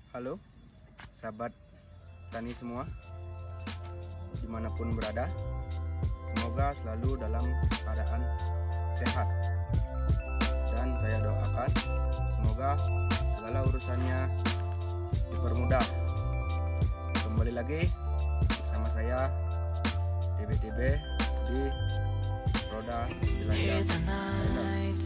Halo sahabat tani semua, dimanapun berada, semoga selalu dalam keadaan sehat. Dan saya doakan semoga segala urusannya dipermudah. Kembali lagi bersama saya TB di Roda Jelajah Thailand.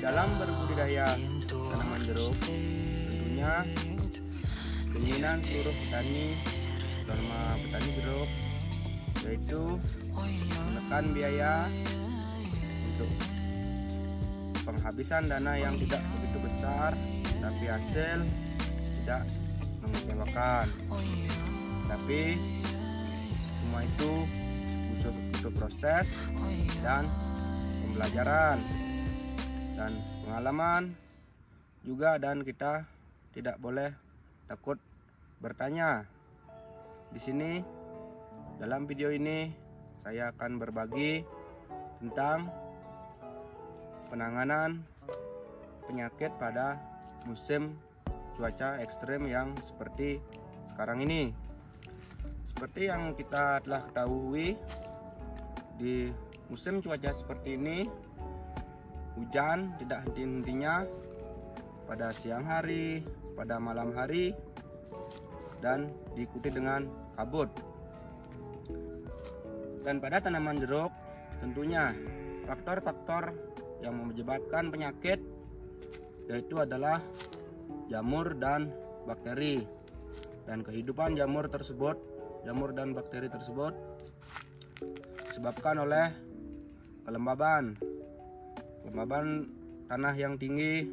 Dalam berbudidaya tanaman jeruk, tentunya keinginan seluruh petani, terutama petani jeruk, yaitu menekan biaya untuk penghabisan dana yang tidak begitu besar, tapi hasil tidak mengecewakan. Tapi semua itu butuh proses dan pembelajaran dan pengalaman juga, dan kita tidak boleh takut bertanya. Di sini dalam video ini saya akan berbagi tentang penanganan penyakit pada musim cuaca ekstrim yang seperti sekarang ini. Seperti yang kita telah ketahui, di musim cuaca seperti ini hujan tidak henti-hentinya pada siang hari, pada malam hari, dan diikuti dengan kabut. Dan pada tanaman jeruk tentunya faktor-faktor yang menyebabkan penyakit yaitu adalah jamur dan bakteri. Dan kehidupan jamur dan bakteri tersebut disebabkan oleh kelembaban tanah yang tinggi,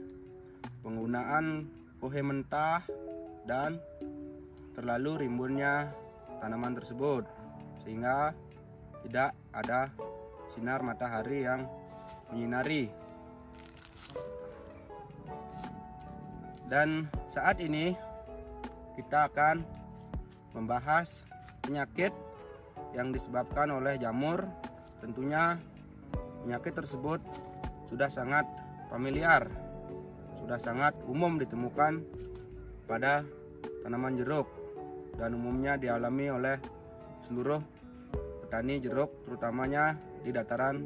penggunaan kohe mentah, dan terlalu rimbunnya tanaman tersebut sehingga tidak ada sinar matahari yang menyinari. Dan saat ini kita akan membahas penyakit yang disebabkan oleh jamur. Tentunya penyakit tersebut sudah sangat familiar, sudah sangat umum ditemukan pada tanaman jeruk dan umumnya dialami oleh seluruh petani jeruk, terutamanya di dataran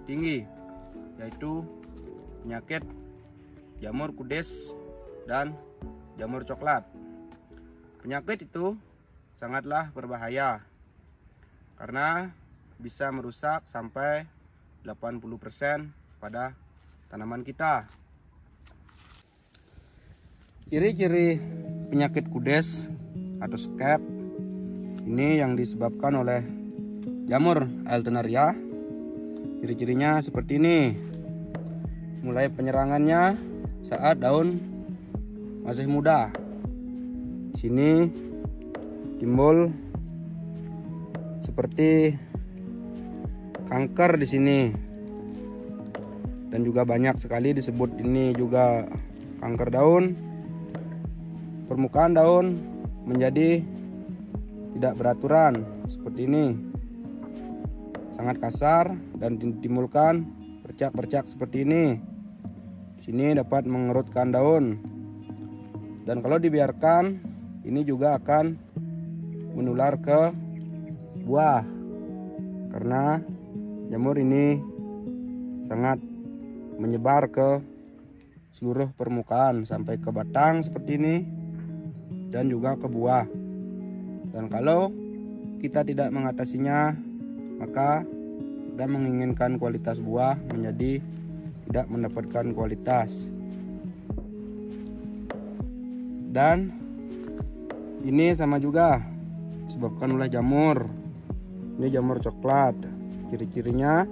tinggi, yaitu penyakit jamur kudes dan jamur coklat. Penyakit itu sangatlah berbahaya karena bisa merusak sampai 80% pada tanaman kita. Ciri-ciri penyakit kudes atau skep ini yang disebabkan oleh jamur Alternaria. Ciri-cirinya seperti ini. Mulai penyerangannya saat daun masih muda. Sini timbul seperti kanker di sini. Dan juga banyak sekali disebut ini juga kanker daun. Permukaan daun menjadi tidak beraturan seperti ini, sangat kasar, dan ditimbulkan bercak-bercak seperti ini. Sini dapat mengerutkan daun, dan kalau dibiarkan ini juga akan menular ke buah karena jamur ini sangat menyebar ke seluruh permukaan sampai ke batang seperti ini dan juga ke buah. Dan kalau kita tidak mengatasinya, maka kita menginginkan kualitas buah menjadi tidak mendapatkan kualitas. Dan ini sama juga disebabkan oleh jamur. Ini jamur coklat. Ciri-cirinya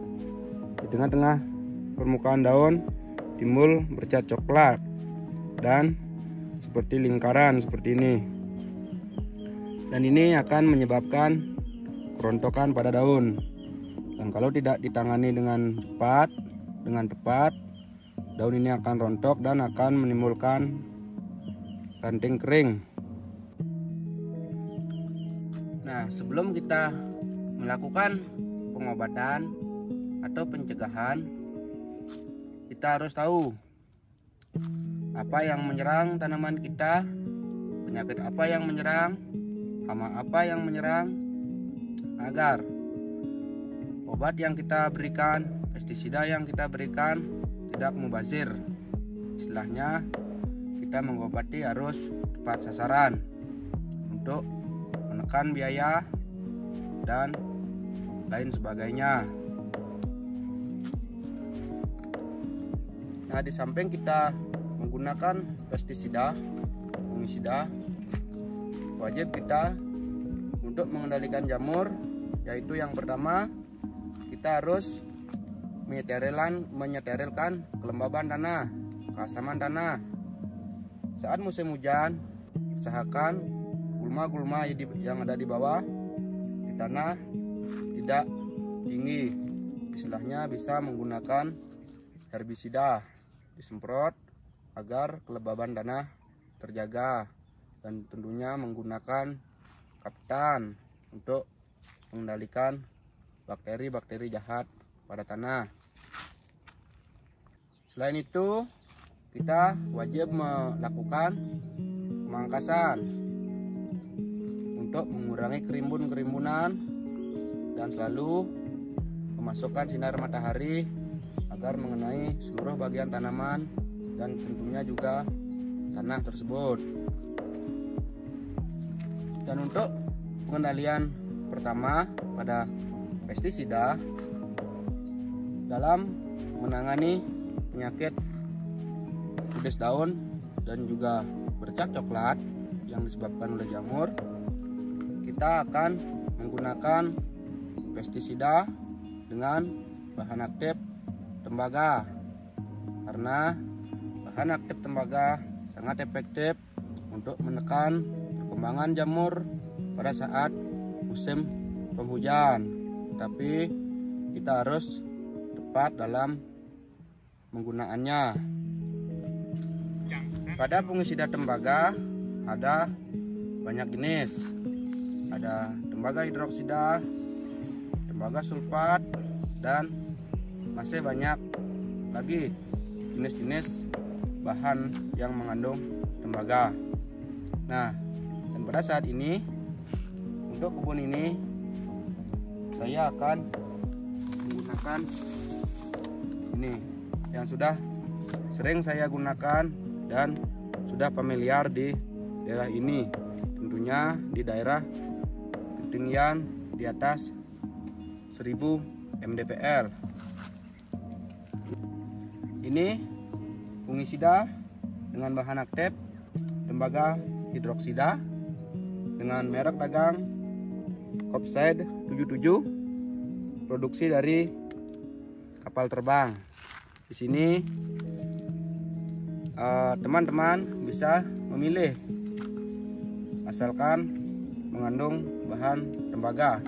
di tengah-tengah permukaan daun timbul bercat coklat dan seperti lingkaran seperti ini. Dan ini akan menyebabkan kerontokan pada daun. Dan kalau tidak ditangani dengan tepat, daun ini akan rontok dan akan menimbulkan ranting kering. Nah, sebelum kita melakukan pengobatan atau pencegahan, kita harus tahu apa yang menyerang tanaman kita, penyakit apa yang menyerang, hama apa yang menyerang, agar obat yang kita berikan, pestisida yang kita berikan tidak mubazir. Istilahnya kita mengobati harus tepat sasaran untuk menekan biaya dan lain sebagainya. Nah, di samping kita menggunakan pestisida, fungisida, wajib kita untuk mengendalikan jamur, yaitu yang pertama kita harus menyeterilkan kelembaban tanah, keasaman tanah. Saat musim hujan, usahakan gulma-gulma yang ada di bawah di tanah tidak tinggi. Istilahnya bisa menggunakan herbisida, disemprot agar kelembaban tanah terjaga, dan tentunya menggunakan kaptan untuk mengendalikan bakteri-bakteri jahat pada tanah. Selain itu, kita wajib melakukan pemangkasan untuk mengurangi kerimbun-kerimbunan dan selalu memasukkan sinar matahari agar mengenai seluruh bagian tanaman dan tentunya juga tanah tersebut. Dan untuk pengendalian pertama pada pestisida dalam menangani penyakit kudes daun dan juga bercak coklat yang disebabkan oleh jamur, kita akan menggunakan pestisida dengan bahan aktif tembaga, karena bahan aktif tembaga sangat efektif untuk menekan perkembangan jamur pada saat musim penghujan. Tapi kita harus tepat dalam penggunaannya. Pada fungisida tembaga ada banyak jenis. Ada tembaga hidroksida, tembaga sulfat, dan masih banyak lagi jenis-jenis bahan yang mengandung tembaga. Nah, dan pada saat ini untuk kebun ini saya akan menggunakan ini yang sudah sering saya gunakan dan sudah familiar di daerah ini, tentunya di daerah ketinggian di atas 1000 mdpl. Ini fungisida dengan bahan aktif tembaga hidroksida dengan merek dagang Kopside 77, produksi dari kapal terbang. Di sini teman-teman bisa memilih asalkan mengandung bahan tembaga.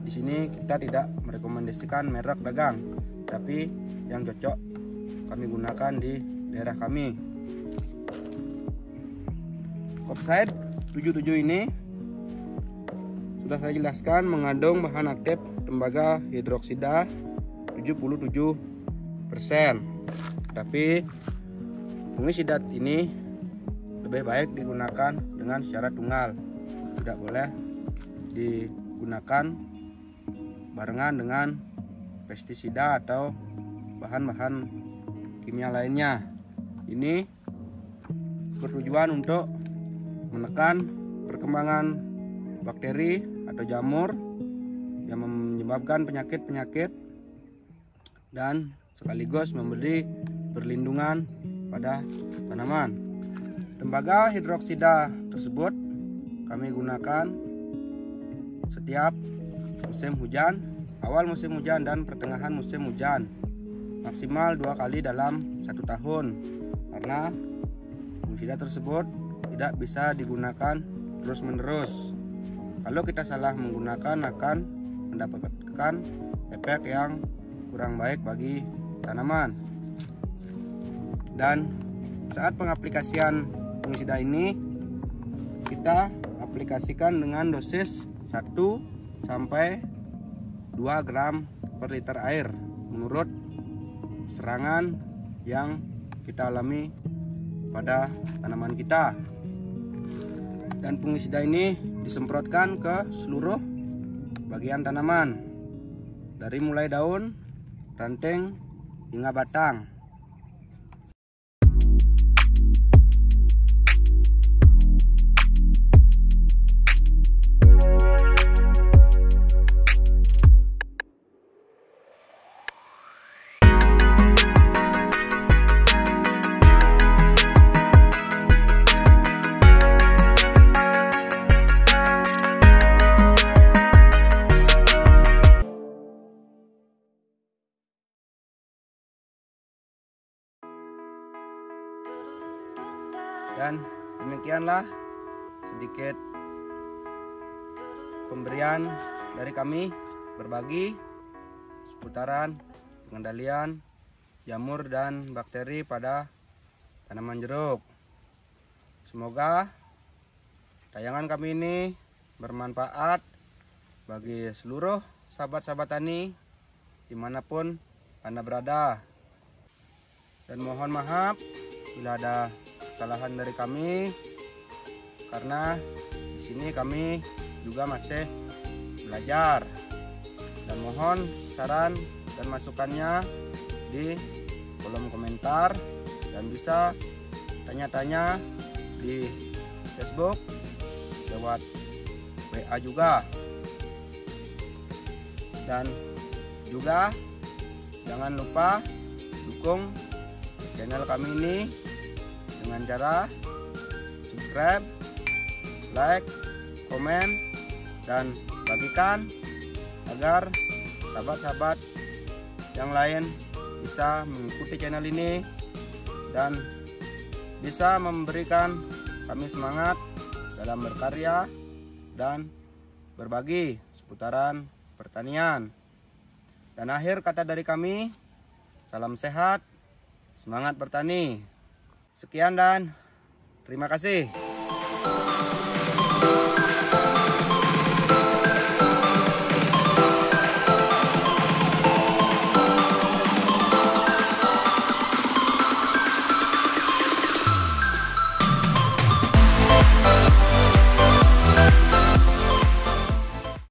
Di sini kita tidak merekomendasikan merek dagang, tapi yang cocok kami gunakan di daerah kami. Kopside 77 ini sudah saya jelaskan mengandung bahan aktif tembaga hidroksida 77%. Tapi fungisida ini lebih baik digunakan dengan secara tunggal, tidak boleh digunakan barengan dengan pestisida atau bahan-bahan kimia lainnya. Ini bertujuan untuk menekan perkembangan bakteri atau jamur yang menyebabkan penyakit-penyakit dan sekaligus memberi perlindungan pada tanaman. Tembaga hidroksida tersebut kami gunakan setiap musim hujan, awal musim hujan dan pertengahan musim hujan, maksimal 2 kali dalam 1 tahun, karena fungisida tersebut tidak bisa digunakan terus-menerus. Kalau kita salah menggunakan akan mendapatkan efek yang kurang baik bagi tanaman. Dan saat pengaplikasian fungisida ini kita aplikasikan dengan dosis 1 sampai 2 gram per liter air menurut serangan yang kita alami pada tanaman kita. Dan fungisida ini disemprotkan ke seluruh bagian tanaman, dari mulai daun, ranting, hingga batang. Dan demikianlah sedikit pemberian dari kami, berbagi seputaran pengendalian jamur dan bakteri pada tanaman jeruk. Semoga tayangan kami ini bermanfaat bagi seluruh sahabat-sahabat tani dimanapun Anda berada. Dan mohon maaf bila ada kesalahan dari kami, karena di sini kami juga masih belajar. Dan mohon saran dan masukannya di kolom komentar, dan bisa tanya-tanya di Facebook lewat WA juga. Dan juga jangan lupa dukung channel kami ini dengan cara subscribe, like, komen, dan bagikan agar sahabat-sahabat yang lain bisa mengikuti channel ini dan bisa memberikan kami semangat dalam berkarya dan berbagi seputaran pertanian. Dan akhir kata dari kami, salam sehat, semangat bertani. Sekian dan terima kasih.